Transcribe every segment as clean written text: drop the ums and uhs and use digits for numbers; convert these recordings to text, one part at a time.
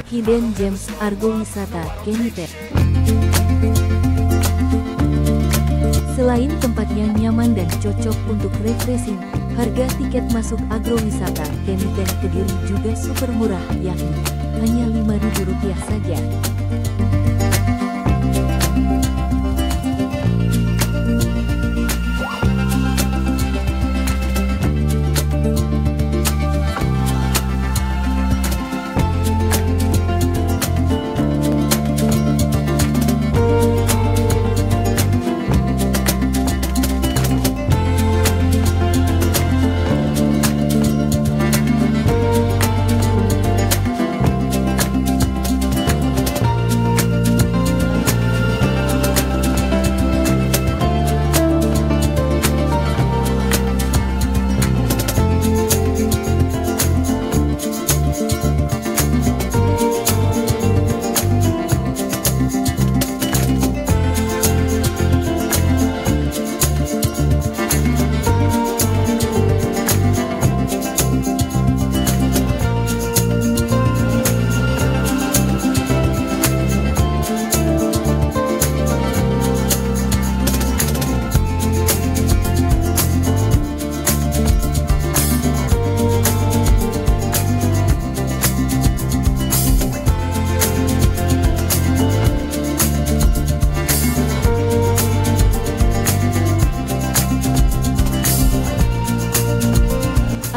Hidden Gems Agrowisata Keniten. Selain tempatnya nyaman dan cocok untuk refreshing, harga tiket masuk agrowisata Keniten Kediri juga super murah, yakni hanya Rp5.000 saja.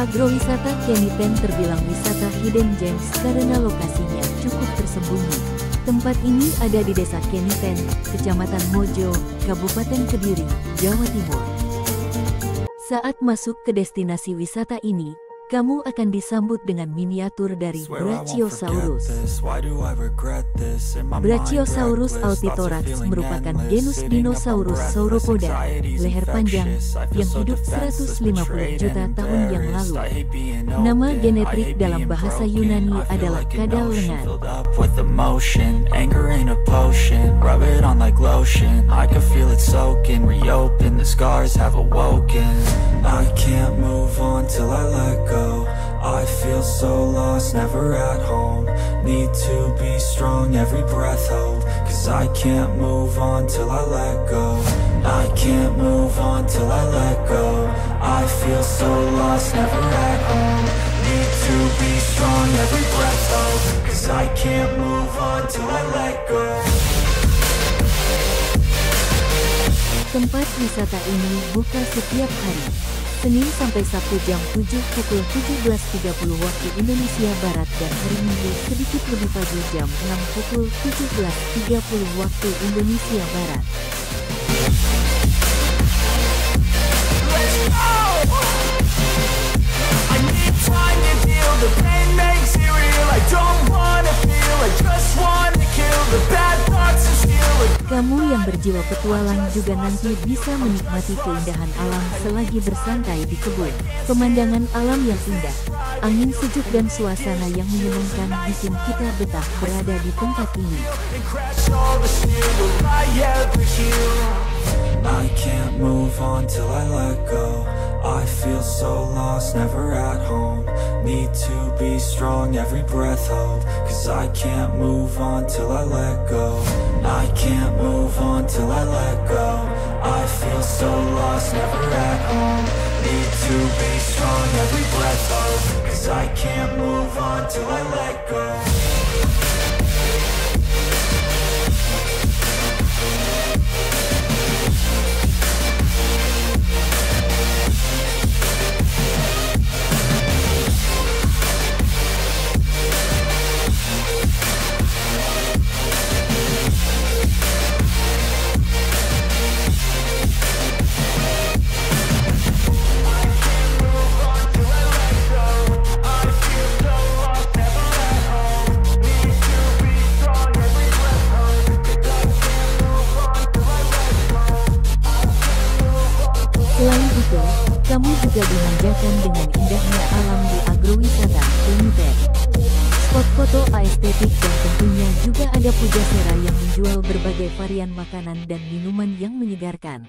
Agrowisata Keniten terbilang wisata hidden gems karena lokasinya cukup tersembunyi. Tempat ini ada di Desa Keniten, Kecamatan Mojo, Kabupaten Kediri, Jawa Timur. Saat masuk ke destinasi wisata ini, kamu akan disambut dengan miniatur dari Brachiosaurus. Brachiosaurus altithorax merupakan genus dinosaurus sauropoda, leher panjang, yang hidup 150 juta tahun yang lalu. Nama genetik dalam bahasa Yunani adalah kadal lengan. I feel so lost, never at home. Need to be strong, every breath hold. Cause I can't move on till I let go. I can't move on till I let go. I feel so lost, never at home. Need to be strong, every breath hold. Cause I can't move on till I let go. Tempat wisata ini buka setiap hari, Senin sampai Sabtu jam 7 pukul 17.30 waktu Indonesia Barat dan hari Minggu sedikit lebih pagi jam 6 pukul 17.30 waktu Indonesia Barat. Kamu yang berjiwa petualang juga nanti bisa menikmati keindahan alam selagi bersantai di kebun. Pemandangan alam yang indah, angin sejuk dan suasana yang menyenangkan bikin kita betah berada di tempat ini. I can't move on till I let go. I feel so lost, never at home. Need to be strong, every breath hold. Cause I can't move on till I let go. I can't move on till I let go. I feel so lost, never at home. Need to be strong, every breath hold. Cause I can't move on till I let go. Selain itu, kamu juga dimanjakan dengan indahnya alam di agrowisata Keniten. Spot foto estetik dan tentunya juga ada pujasera yang menjual berbagai varian makanan dan minuman yang menyegarkan.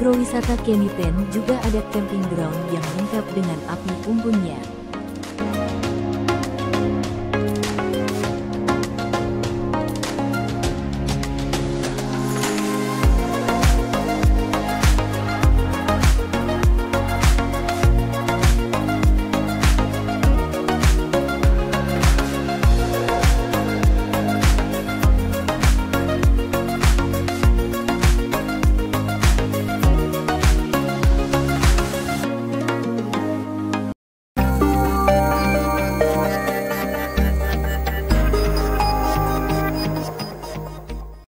Agrowisata Kenny Pen juga ada camping ground yang lengkap dengan api unggunnya.